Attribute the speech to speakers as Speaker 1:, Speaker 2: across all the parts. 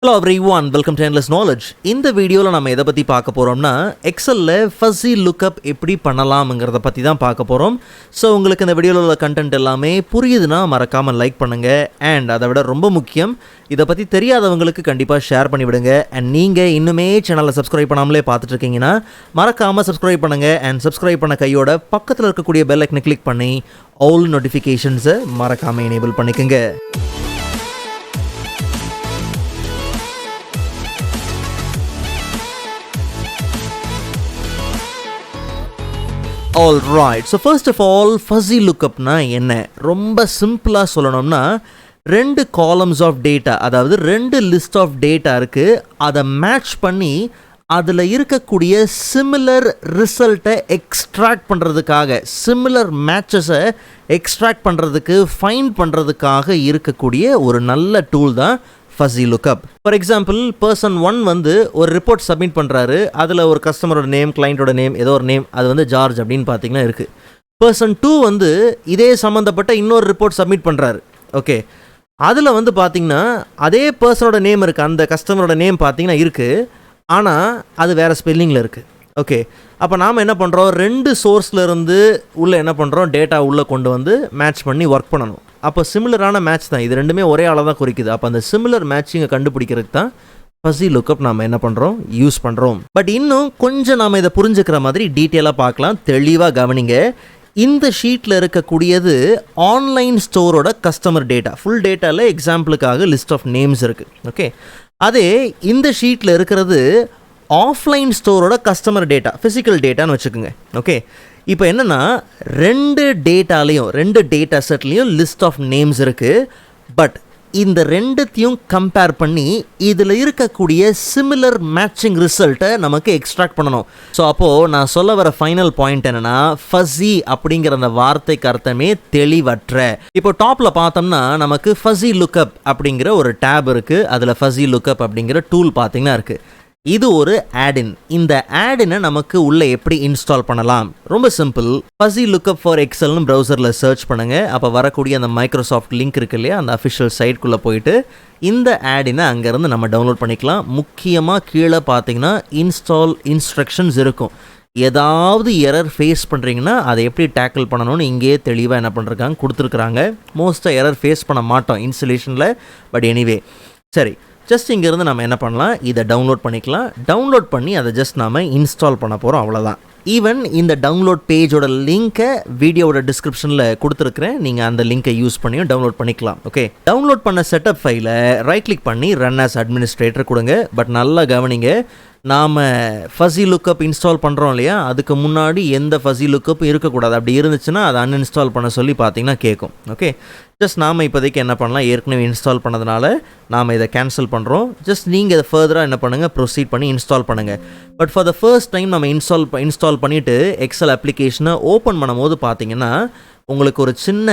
Speaker 1: Hello everyone, welcome to Endless Knowledge. இந்த வீடியோவில் நம்ம எதை பற்றி பார்க்க போகிறோம்னா எக்ஸலில் ஃபஸி லுக்கப் எப்படி பண்ணலாம்ங்கிறத பற்றி தான் பார்க்க போகிறோம். ஸோ உங்களுக்கு இந்த வீடியோவில் உள்ள கண்டென்ட் எல்லாமே புரியுதுன்னா மறக்காமல் லைக் பண்ணுங்கள். அண்ட் அதை விட ரொம்ப முக்கியம், இதை பற்றி தெரியாதவங்களுக்கு கண்டிப்பாக ஷேர் பண்ணிவிடுங்க. அண்ட் நீங்கள் இன்னுமே சேனலை சப்ஸ்கிரைப் பண்ணாமலே பார்த்துட்டு இருக்கீங்கன்னா மறக்காமல் சப்ஸ்கிரைப் பண்ணுங்கள். அண்ட் சப்ஸ்கிரைப் பண்ண கையோட பக்கத்தில் இருக்கக்கூடிய பெல் ஐக்கனை கிளிக் பண்ணி ஆல் நோட்டிஃபிகேஷன்ஸை மறக்காமல் எனேபிள் பண்ணிக்கோங்க. Alright, so first of all, fuzzy lookupனா என்ன? ரொம்ப சிம்பிளாக சொல்லணும்னா ரெண்டு காலம்ஸ் ஆஃப் டேட்டா, அதாவது ரெண்டு லிஸ்ட் ஆஃப் டேட்டா இருக்குது. அதை மேட்ச் பண்ணி அதில் இருக்கக்கூடிய சிமிலர் ரிசல்ட்டை எக்ஸ்ட்ராக்ட் பண்ணுறதுக்காக, சிமிலர் மேட்சஸை எக்ஸ்ட்ராக்ட் பண்ணுறதுக்கு, ஃபைண்ட் பண்ணுறதுக்காக இருக்கக்கூடிய ஒரு நல்ல டூல் தான் fuzzy lookup. For example, person 1 வந்து ஒரு ரிப்போர்ட் சப்மிட் பண்ணுறாரு. அதில் ஒரு கஸ்டமரோட நேம், கிளைண்ட்டோட நேம், ஏதோ ஒரு நேம், அது வந்து ஜார்ஜ் அப்படின்னு பார்த்தீங்கன்னா இருக்குது. பர்சன் 2 வந்து இதே சம்மந்தப்பட்ட இன்னொரு ரிப்போர்ட் சப்மிட் பண்ணுறாரு. ஓகே, அதில் வந்து பார்த்தீங்கன்னா அதே பர்சனோட நேம் இருக்குது, அந்த கஸ்டமரோட நேம் பார்த்தீங்கன்னா இருக்குது, ஆனால் அது வேறு ஸ்பெல்லிங்கில் இருக்குது. ஓகே, அப்போ நாம் என்ன பண்ணுறோம், ரெண்டு சோர்ஸ்லேருந்து உள்ளே என்ன பண்ணுறோம், டேட்டா உள்ளே கொண்டு வந்து மேட்ச் பண்ணி ஒர்க் பண்ணணும். அப்போ சிமிலரான மேட்ச் தான், இது ரெண்டுமே ஒரே ஆளாக தான் குறிக்குது. அப்போ அந்த சிமிலர் மேட்சிங்கை கண்டுபிடிக்கிறதுக்கு தான் ஃபஸி லுக்கப் நாம் என்ன பண்ணுறோம், யூஸ் பண்ணுறோம். பட் இன்னும் கொஞ்சம் நாம் இதை புரிஞ்சுக்கிற மாதிரி டீட்டெயிலாக பார்க்கலாம். தெளிவாக கவனிங்க. இந்த ஷீட்டில் இருக்கக்கூடியது ஆன்லைன் ஸ்டோரோட கஸ்டமர் டேட்டா, ஃபுல் டேட்டாவில் எக்ஸாம்பிளுக்காக லிஸ்ட் ஆஃப் நேம்ஸ் இருக்குது. ஓகே, அதே இந்த ஷீட்டில் இருக்கிறது ஆஃப்லைன் ஸ்டோரோட கஸ்டமர் டேட்டா, ஃபிசிக்கல் டேட்டான்னு வச்சுக்கோங்க. ஓகே, இப்போ என்னென்னா ரெண்டு டேட்டாலையும், ரெண்டு டேட்டா செட்லேயும் லிஸ்ட் ஆஃப் நேம்ஸ் இருக்குது. பட் இந்த ரெண்டுத்தையும் கம்பேர் பண்ணி இதில் இருக்கக்கூடிய சிமிலர் மேட்சிங் ரிசல்ட்டை நமக்கு எக்ஸ்ட்ராக்ட் பண்ணணும். ஸோ அப்போது நான் சொல்ல வர ஃபைனல் பாயிண்ட் என்னென்னா, ஃபஸி அப்படிங்கிற அந்த வார்த்தைக்கு அர்த்தமே தெளிவற்ற. இப்போ டாப்பில் பார்த்தோம்னா நமக்கு ஃபஸி லுக்கப் அப்படிங்கிற ஒரு டேப் இருக்குது. அதில் ஃபஸி லுக்கப் அப்படிங்கிற டூல் பார்த்தீங்கன்னா இருக்குது. இது ஒரு ஆடின். இந்த ஆடினை நமக்கு உள்ளே எப்படி இன்ஸ்டால் பண்ணலாம்? ரொம்ப சிம்பிள். ஃபஸி லுக்கப் ஃபார் எக்ஸல்னு ப்ரௌசரில் சர்ச் பண்ணுங்கள். அப்போ வரக்கூடிய அந்த மைக்ரோசாஃப்ட் லிங்க் இருக்கு இல்லையா, அந்த அஃபிஷியல் சைட்குள்ளே போயிட்டு இந்த ஆடினை அங்கேருந்து நம்ம டவுன்லோட் பண்ணிக்கலாம். முக்கியமாக கீழே பார்த்தீங்கன்னா இன்ஸ்டால் இன்ஸ்ட்ரக்ஷன்ஸ் இருக்கும். ஏதாவது எரர் ஃபேஸ் பண்ணுறீங்கன்னா அதை எப்படி டேக்கிள் பண்ணணும்னு இங்கேயே தெளிவாக என்ன பண்ணுறாங்க, கொடுத்துருக்குறாங்க. மோஸ்ட்டாக எரர் ஃபேஸ் பண்ண மாட்டோம் இன்ஸ்டலேஷனில். பட் எனிவே, சரி, ஜஸ்ட் இங்கேருந்து நம்ம என்ன பண்ணலாம், இதை டவுன்லோட் பண்ணிக்கலாம். டவுன்லோட் பண்ணி அதை ஜஸ்ட் நாம் இன்ஸ்டால் பண்ண போகிறோம், அவ்வளோதான். ஈவன் இந்த டவுன்லோட் பேஜோட லிங்க்கை வீடியோவோட டிஸ்கிரிப்ஷனில் கொடுத்துருக்குறேன். நீங்கள் அந்த லிங்க்கை யூஸ் பண்ணியும் டவுன்லோட் பண்ணிக்கலாம். ஓகே, டவுன்லோட் பண்ண செட்டப் ஃபைலை ரைட் கிளிக் பண்ணி ரன் ஆஸ் அட்மினிஸ்ட்ரேட்டர் கொடுங்க. பட் நல்லா கவனிங்க, நாம் ஃபஸி லுக்கப் இன்ஸ்டால் பண்ணுறோம் இல்லையா, அதுக்கு முன்னாடி எந்த ஃபஸி லுக்கப்பும் இருக்கக்கூடாது. அப்படி இருந்துச்சுன்னா அதை அன்இன்ஸ்டால் பண்ண சொல்லி பார்த்தீங்கன்னா கேட்கும். ஓகே, ஜஸ்ட் நாம் இப்போதைக்கு என்ன பண்ணலாம், ஏற்கனவே இன்ஸ்டால் பண்ணதுனால நாம் இதை கேன்சல் பண்ணுறோம். ஜஸ்ட் நீங்கள் இதை ஃபர்தராக என்ன பண்ணுங்கள், ப்ரொசீட் பண்ணி இன்ஸ்டால் பண்ணுங்கள். But for the first time நம்ம இன்ஸ்டால் பண்ணிவிட்டு எக்ஸல் அப்ளிகேஷனை ஓப்பன் பண்ணும்போது பார்த்தீங்கன்னா உங்களுக்கு ஒரு சின்ன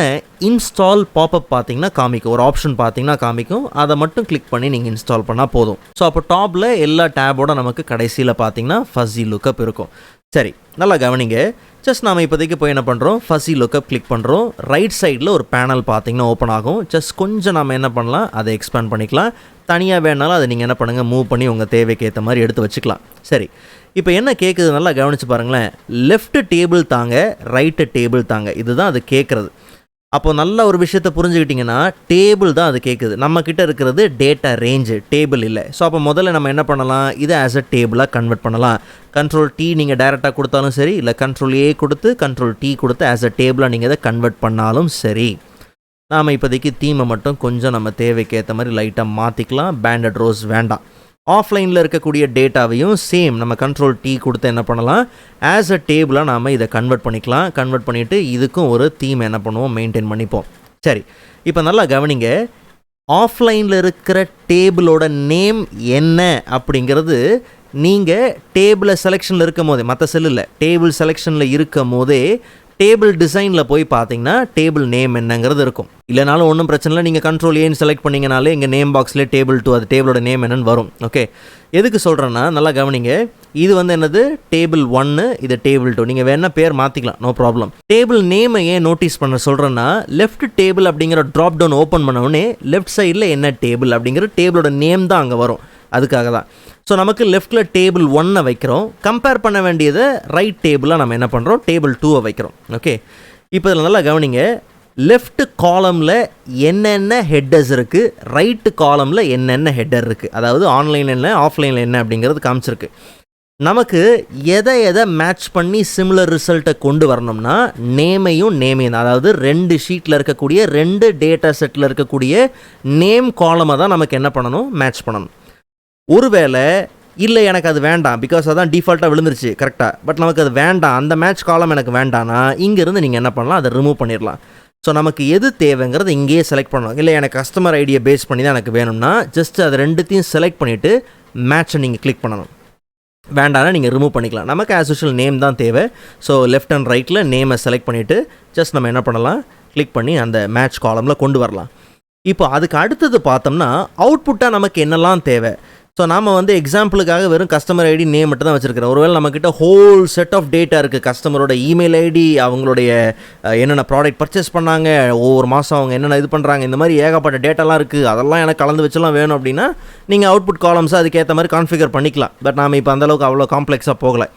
Speaker 1: இன்ஸ்டால் பாப்அப் பார்த்தீங்கன்னா காமிக்கும், ஒரு ஆப்ஷன் பார்த்தீங்கன்னா காமிக்கும். அதை மட்டும் கிளிக் பண்ணி நீங்கள் இன்ஸ்டால் பண்ணால் போதும். ஸோ அப்போ டாப்பில் எல்லா டேபோட நமக்கு கடைசியில் பார்த்தீங்கன்னா ஃபஸி லுக்கப் இருக்கும். சரி, நல்லா கவனிங்க. ஜஸ்ட் நாம் இப்போதைக்கு போய் என்ன பண்ணுறோம், ஃபஸி லுக்கப் கிளிக் பண்ணுறோம். ரைட் சைடில் ஒரு பேனல் பார்த்தீங்கன்னா ஓப்பன் ஆகும். ஜஸ்ட் கொஞ்சம் நம்ம என்ன பண்ணலாம், அதை எக்ஸ்பேண்ட் பண்ணிக்கலாம். தனியாக வேணாலும் அதை நீங்கள் என்ன பண்ணுங்கள், மூவ் பண்ணி உங்கள் தேவைக்கு ஏற்ற மாதிரி எடுத்து வச்சுக்கலாம். சரி, இப்போ என்ன கேட்குது நல்லா கவனித்து பாருங்களேன். லெஃப்ட் டேபிள் தாங்க, ரைட்டு டேபிள் தாங்க, இதுதான் அது கேட்குறது. அப்போ நல்ல ஒரு விஷயத்தை புரிஞ்சுக்கிட்டிங்கன்னா, டேபிள் தான் அது கேட்குது. நம்மக்கிட்ட இருக்கிறது டேட்டா ரேஞ்சு, டேபிள் இல்லை. ஸோ அப்போ முதல்ல நம்ம என்ன பண்ணலாம், இதை ஆஸ் அ டேபிளாக கன்வெர்ட் பண்ணலாம். கண்ட்ரோல் T நீங்கள் டைரெக்டாக கொடுத்தாலும் சரி, இல்லை கண்ட்ரோல் A கொடுத்து கண்ட்ரோல் T கொடுத்து ஆஸ் அ டேபிளாக நீங்கள் இதை கன்வெர்ட் பண்ணாலும் சரி. நாம் இப்போதைக்கு தீமை மட்டும் கொஞ்சம் நம்ம தேவைக்கு ஏற்ற மாதிரி லைட்டாக மாற்றிக்கலாம். பேண்டட் ரோஸ் வேண்டாம். ஆஃப்லைனில் இருக்கக்கூடிய டேட்டாவையும் சேம் நம்ம கண்ட்ரோல் T கொடுத்து என்ன பண்ணலாம், ஆஸ் அ டேபிளாக நாம் இதை கன்வெர்ட் பண்ணிக்கலாம். கன்வெர்ட் பண்ணிவிட்டு இதுக்கும் ஒரு தீம் என்ன பண்ணுவோம், மெயின்டைன் பண்ணிப்போம். சரி, இப்போ நல்லா கவனிங்க. ஆஃப்லைனில் இருக்கிற டேபிளோட நேம் என்ன அப்படிங்கிறது நீங்கள் டேபிளை செலெக்ஷனில் இருக்கும் போதே, மற்ற செல்லில் டேபிள் செலெக்ஷனில் இருக்கும் போதே டேபிள் டிசைனில் போய் பார்த்தீங்கன்னா டேபிள் நேம் என்னங்கிறது இருக்கும். இல்லைனாலும் ஒன்றும் பிரச்சனை இல்லை, நீங்கள் கண்ட்ரோல் ஏன்னு செலக்ட் பண்ணிங்கனாலே இங்கே நேம் பாக்ஸ்லேயே டேபிள் 2 அது டேபிளோட நேம் என்னன்னு வரும். ஓகே, எதுக்கு சொல்கிறேன்னா நல்லா கவனிங்க, இது வந்து என்னது டேபிள் 1, இது டேபிள் 2. நீங்கள் வேணால் பேர் மாற்றிக்கலாம், நோ ப்ராப்ளம். டேபிள் நேமை ஏன் நோட்டீஸ் பண்ண சொல்கிறேன்னா, லெஃப்ட் டேபிள் அப்படிங்கிற ட்ராப் டவுன் ஓப்பன் பண்ணவுடனே லெஃப்ட் சைடில் என்ன டேபிள் அப்படிங்கிற டேபிளோட நேம் தான் அங்கே வரும், அதுக்காக தான். ஸோ நமக்கு லெஃப்ட்டில் டேபிள் 1 வைக்கிறோம், கம்பேர் பண்ண வேண்டியதை ரைட் டேபிளாக நம்ம என்ன பண்ணுறோம், டேபிள் 2 வைக்கிறோம். ஓகே, இப்போ இதில் நல்லா கவனிங்க, லெஃப்ட் காலமில் என்னென்ன ஹெட்டர்ஸ் இருக்குது, ரைட்டு காலமில் என்னென்ன ஹெட்டர் இருக்குது, அதாவது ஆன்லைன் என்ன ஆஃப்லைனில் என்ன அப்படிங்கிறது காமிச்சிருக்கு. நமக்கு எதை மேட்ச் பண்ணி சிமிலர் ரிசல்ட்டை கொண்டு வரணும்னா நேமையும் தான், அதாவது 2 ஷீட்டில் இருக்கக்கூடிய 2 டேட்டா செட்டில் இருக்கக்கூடிய நேம் காலமை தான் நமக்கு என்ன பண்ணணும், மேட்ச் பண்ணணும். ஒருவேளை இல்லை எனக்கு அது வேண்டாம், பிகாஸ் அதான் டிஃபால்ட்டாக விழுந்துருச்சு கரெக்டாக, பட் நமக்கு அது வேண்டாம், அந்த மேட்ச் காலம் எனக்கு வேண்டாம்னா இங்கேருந்து நீங்கள் என்ன பண்ணலாம், அதை ரிமூவ் பண்ணிடலாம். ஸோ நமக்கு எது தேவைங்கிறது இங்கேயே செலக்ட் பண்ணணும். இல்லை எனக்கு கஸ்டமர் ஐடியை பேஸ் பண்ணி தான் எனக்கு வேணும்னா ஜஸ்ட் அது ரெண்டுத்தையும் செலக்ட் பண்ணிவிட்டு மேட்சை நீங்கள் கிளிக் பண்ணணும். வேண்டாம்னா நீங்கள் ரிமூவ் பண்ணிக்கலாம். நமக்கு ஆஸ் யூஷுவல் நேம் தான் தேவை. ஸோ லெஃப்ட் அண்ட் ரைட்டில் நேமை செலக்ட் பண்ணிவிட்டு ஜஸ்ட் நம்ம என்ன பண்ணலாம், கிளிக் பண்ணி அந்த மேட்ச் காலமில் கொண்டு வரலாம். இப்போ அதுக்கு அடுத்தது பார்த்தோம்னா அவுட்புட்டாக நமக்கு என்னெல்லாம் தேவை. ஸோ நாம் வந்து எக்ஸாம்பிளுக்காக வெறும் கஸ்டமர் ஐடி நேம் மட்டும் தான் வச்சுருக்கிறோம். ஒருவேளை நம்மக்கிட்ட ஹோல் செட் ஆஃப் டேட்டா இருக்குது, கஸ்டமரோட இமெயில் ஐடி, அவங்களுடைய என்னென்ன ப்ராடக்ட் பர்ச்சேஸ் பண்ணாங்க, ஒவ்வொரு மாதம் அவங்க என்னென்ன இது பண்ணுறாங்க, இந்த மாதிரி ஏகப்பட்ட டேட்டாலாம் இருக்குது, அதெல்லாம் எனக்கு கலந்து வச்செல்லாம் வேணும் அப்படின்னா நீங்கள் அவுட்புட் காலம்ஸை அதுக்கேற்ற மாதிரி கான்ஃபிகர் பண்ணிக்கலாம். பட் நாம் இப்போ அந்தளவுக்கு அவ்வளோ காம்ப்ளெக்ஸாக போகலை.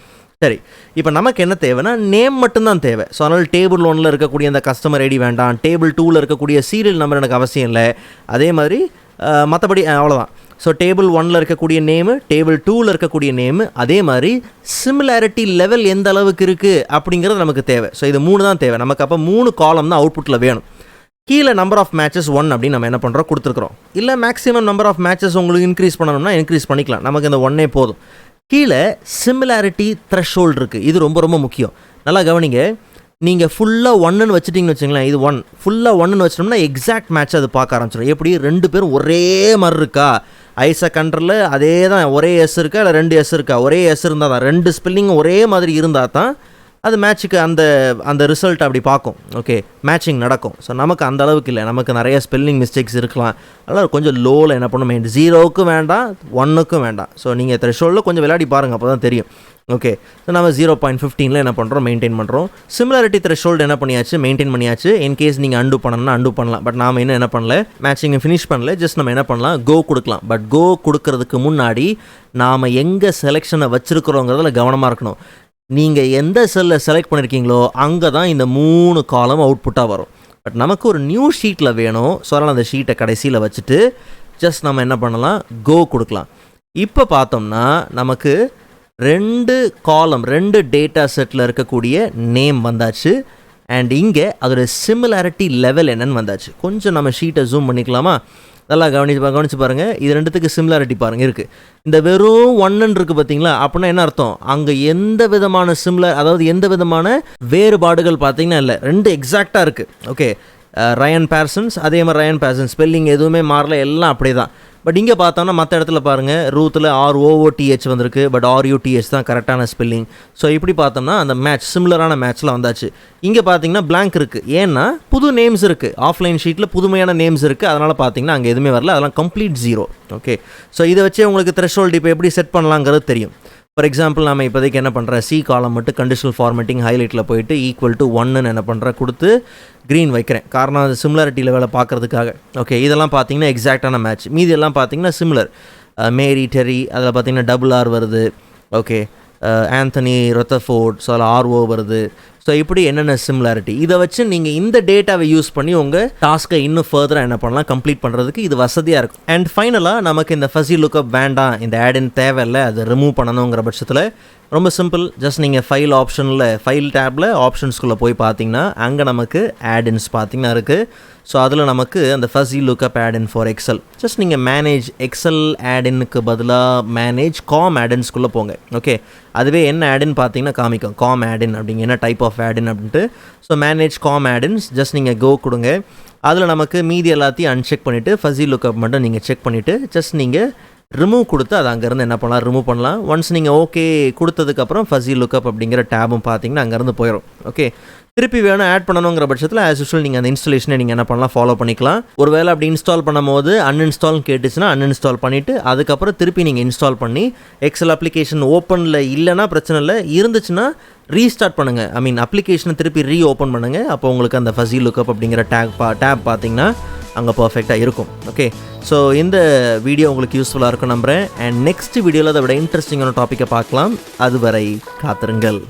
Speaker 1: சரி, இப்போ நமக்கு என்ன தேவைன்னா நேம் மட்டும்தான் தேவை. ஸோ அதனால் டேபிள் 1 இருக்கக்கூடிய அந்த கஸ்டமர் ஐடி வேண்டாம், டேபிள் 2 இருக்கக்கூடிய சீரியல் நம்பர் எனக்கு அவசியம் இல்லை. அதே மாதிரி மற்றபடி அவ்வளோதான். ஸோ டேபிள் 1 இருக்கக்கூடிய நேமு, டேபிள் 2 இருக்கக்கூடிய நேமு, அதே மாதிரி சிமிலாரிட்டி லெவல் எந்த அளவுக்கு இருக்குது அப்படிங்கிறது நமக்கு தேவை. ஸோ இது 3 தான் தேவை நமக்கு. அப்போ 3 காலம் தான் அவுட்புட்டில் வேணும். கீழே நம்பர் ஆஃப் மேட்சஸ் 1 அப்படின்னு நம்ம என்ன பண்ணுறோம், கொடுத்துருக்குறோம். இல்லை மேக்ஸிமம் நம்பர் ஆஃப் மேட்சஸ் உங்களுக்கு இன்க்ரீஸ் பண்ணணும்னா இன்க்ரீஸ் பண்ணிக்கலாம், நமக்கு இந்த 1 போதும். கீழே சிமிலாரிட்டி த்ரெஷ்ஹோல்டு இருக்குது, இது ரொம்ப ரொம்ப முக்கியம். நல்லா கவனிங்க, நீங்கள் ஃபுல்லாக 1ன்னு வச்சுட்டிங்கன்னு வச்சுங்களேன், இது 1 ஃபுல்லாக 1ன்னு வச்சிட்டோம்னா எக்ஸாக்ட் மேட்ச் அது பார்க்க ஆரம்பிச்சிடும். எப்படி 2 பேரும் ஒரே மாதிரி இருக்கா, ஐசக் கண்ட்ரில் அதே தான், ஒரே எஸ் இருக்கா இல்லை 2 எஸ் இருக்கா, ஒரே எஸ் இருந்தால் தான், 2 ஸ்பெல்லிங்கும் ஒரே மாதிரி இருந்தால் தான் அது மேட்சுக்கு அந்த ரிசல்ட் அப்படி பார்க்கும். ஓகே, மேட்சிங் நடக்கும். ஸோ நமக்கு அந்த அளவுக்கு இல்லை, நமக்கு நிறைய ஸ்பெல்லிங் மிஸ்டேக்ஸ் இருக்கலாம். அதனால் கொஞ்சம் லோவில் என்ன பண்ணும், 0க்கும் வேண்டாம் 1க்கும் வேண்டாம். ஸோ நீங்கள் த்ரெஷ்ஹோல்டில் கொஞ்சம் விளையாடி பாருங்கள், அப்போ தான் தெரியும். ஓகே, ஸோ நம்ம 0.15 என்ன பண்ணுறோம், மெயின்டைன் பண்ணுறோம். சிமிலாரிட்டி த்ரெஷ்ஹோல்டு என்ன பண்ணியாச்சு, மெயின்டைன் பண்ணியாச்சு. இன்கேஸ் நீங்கள் அண்டு பண்ணணும்னா அண்டு பண்ணலாம். பட் நாம் இன்னும் என்ன பண்ணல, மேட்சிங்கை ஃபினிஷ் பண்ணல. ஜஸ்ட் நம்ம என்ன பண்ணலாம், கோ கொடுக்கலாம். பட் கோ கொடுக்கறதுக்கு முன்னாடி நாம் எங்கே செலெக்ஷனை வச்சுருக்கிறோங்கிறதுல கவனமாக இருக்கணும். நீங்கள் எந்த செல்லில் செலக்ட் பண்ணியிருக்கீங்களோ அங்கே தான் இந்த 3 காலம் அவுட்புட்டாக வரும். பட் நமக்கு ஒரு நியூ ஷீட்டில் வேணும். ஸோ அதனால் அந்த ஷீட்டை கடைசியில் வச்சுட்டு ஜஸ்ட் நம்ம என்ன பண்ணலாம், கோ கொடுக்கலாம். இப்போ பார்த்தோம்னா நமக்கு 2 காலம் 2 டேட்டா செட்டில் இருக்கக்கூடிய நேம் வந்தாச்சு. அண்ட் இங்கே அதோட சிமிலாரிட்டி லெவல் என்னன்னு வந்தாச்சு. கொஞ்சம் நம்ம ஷீட்டை ஜூம் பண்ணிக்கலாமா, நல்லா கவனிச்சு பாருங்கள். இது 2த்துக்கு சிமிலாரிட்டி பாருங்கள் இருக்குது. இந்த வெறும் 1 இருக்குது பார்த்தீங்களா, அப்படின்னா என்ன அர்த்தம், அங்கே எந்த விதமான அதாவது எந்த விதமான வேறுபாடுகள் பார்த்தீங்கன்னா இல்லை, 2 எக்ஸாக்டாக இருக்குது. ஓகே, ரயன் பேர்சன்ஸ், அதே மாதிரி ரயன் பேர்சன்ஸ் ஸ்பெல்லிங் எதுவுமே மாறல, எல்லாம் அப்படியே தான். பட் இங்கே பார்த்தோம்னா மற்ற இடத்துல பாருங்கள், ரூத்தில் ROOTH வந்திருக்கு, பட் RUTH தான் கரெக்டான ஸ்பெல்லிங். ஸோ இப்படி பார்த்தோம்னா அந்த மேட்ச் சிமிலரான மேட்ச்சில் வந்தாச்சு. இங்கே பார்த்தீங்கன்னா பிளாங்க் இருக்குது, ஏன்னா புது நேம்ஸ் இருக்குது, ஆஃப்லைன் ஷீட்டில் புதுமையான நேம்ஸ் இருக்குது. அதனால் பார்த்தீங்கன்னா அங்கே எதுவுமே வரல, அதெல்லாம் கம்ப்ளீட் 0. ஓகே, ஸோ இதை வச்சே உங்களுக்கு த்ரெஷ்ஹோல்டு இப்போ எப்படி செட் பண்ணலாங்கிறது தெரியும். ஃபார் எக்ஸாம்பிள் நம்ம இப்போதைக்கு என்ன பண்ணுறேன், சி காலம் மட்டும் கண்டிஷனல் ஃபார்மேட்டிங் ஹைலைட்டில் போயிட்டு =1 என்ன பண்ணுறேன் கொடுத்து க்ரீன் வைக்கிறேன். காரணம் அது சிமிலாரிட்டி லெவலில் பார்க்குறதுக்காக. ஓகே, இதெல்லாம் பார்த்தீங்கன்னா எக்ஸாக்டான மேட்ச். மீதி எல்லாம் பார்த்தீங்கன்னா சிமிலர். மேரி டெரி அதில் பார்த்தீங்கன்னா RR வருது. ஓகே, ஆந்தனி ரத்தர்ஃபோர்ட், ஸோ அதில் RO வருது. ஸோ இப்படி என்னென்ன சிமிலாரிட்டி, இதை வச்சு நீங்கள் இந்த டேட்டாவை யூஸ் பண்ணி உங்கள் டாஸ்க்கை இன்னும் ஃபர்தராக என்ன பண்ணலாம், கம்ப்ளீட் பண்ணுறதுக்கு இது வசதியாக இருக்கும். அண்ட் ஃபைனலாக நமக்கு இந்த ஃபஸி லுக்கப் வேண்டாம், இந்த ஆட்-இன் தேவையில்லை, அதை ரிமூவ் பண்ணணுங்கிற பட்சத்தில் ரொம்ப சிம்பிள். ஜஸ்ட் நீங்கள் ஃபைல் ஆப்ஷனில், ஃபைல் டேப்பில் ஆப்ஷன்ஸ்குள்ளே போய் பார்த்தீங்கன்னா அங்கே நமக்கு ஆட்-இன்ஸ் பார்த்தீங்கன்னா இருக்குது. ஸோ அதில் நமக்கு அந்த fuzzy lookup add-in for Excel, just நீங்கள் மேனேஜ் எக்ஸல் ஆட்-இன்னுக்கு பதிலாக மேனேஜ் காம் ஆட்-இன்ஸ்குள்ளே போங்க. ஓகே, அதுவே என்ன ஆட்-இன் பார்த்தீங்கன்னா காமிக்கும், காம் ஆட்-இன் அப்படிங்க என்ன டைப் ஆஃப் ஆட்-இன் அப்படின்ட்டு. ஸோ மேனேஜ் காம் ஆட்-இன்ஸ் ஜஸ்ட் நீங்கள் கோ கொடுங்க. அதில் நமக்கு மீதி எல்லாத்தையும் அன்செக் பண்ணிவிட்டு ஃபஸி லுக்கப் மட்டும் நீங்கள் செக் பண்ணிவிட்டு ஜஸ்ட் நீங்கள் ரிமூவ் கொடுத்து அதை அங்கேருந்து என்ன பண்ணலாம், ரிமூவ் பண்ணலாம். ஒன்ஸ் நீங்கள் ஓகே கொடுத்ததுக்கப்புறம் ஃபஸி லுக்கப் அப்படிங்கிற டேபும் பார்த்தீங்கன்னா அங்கேருந்து போயிடும். ஓகே, திருப்பி வேணும் ஆட் பண்ணணுங்கிற பட்சத்தில் ஆஸ் யூஷுவல் நீங்கள் அந்த இன்ஸ்டாலேஷனை நீங்கள் என்ன பண்ணலாம், ஃபாலோ பண்ணிக்கலாம். ஒரு வேளை அப்படி இன்ஸ்டால் பண்ணும்போது அன்இன்ஸ்டால்னு கேட்டுச்சுன்னா அன்இன்ஸ்டால் பண்ணிவிட்டு அதுக்கப்புறம் திருப்பி நீங்கள் இன்ஸ்டால் பண்ணி எக்ஸல் அப்ளிகேஷன் ஓப்பனில் இல்லைன்னா பிரச்சனை இல்லை, இருந்துச்சுன்னா ரீஸ்டார்ட் பண்ணுங்கள். ஐ மீன் அப்ளிகேஷனை திருப்பி ஓப்பன் பண்ணுங்கள். அப்போ உங்களுக்கு அந்த ஃபஸி லுக்கப் அப்படிங்கிற டேப் பார்த்தீங்கன்னா அங்கே பர்ஃபெக்டாக இருக்கும். ஓகே, ஸோ இந்த வீடியோ உங்களுக்கு யூஸ்ஃபுல்லாக இருக்கும் நம்புகிறேன். அண்ட் நெக்ஸ்ட் வீடியோவில் அதை விட இன்ட்ரெஸ்டிங்கான டாப்பிக்கை பார்க்கலாம். அதுவரை காத்திருங்கள்.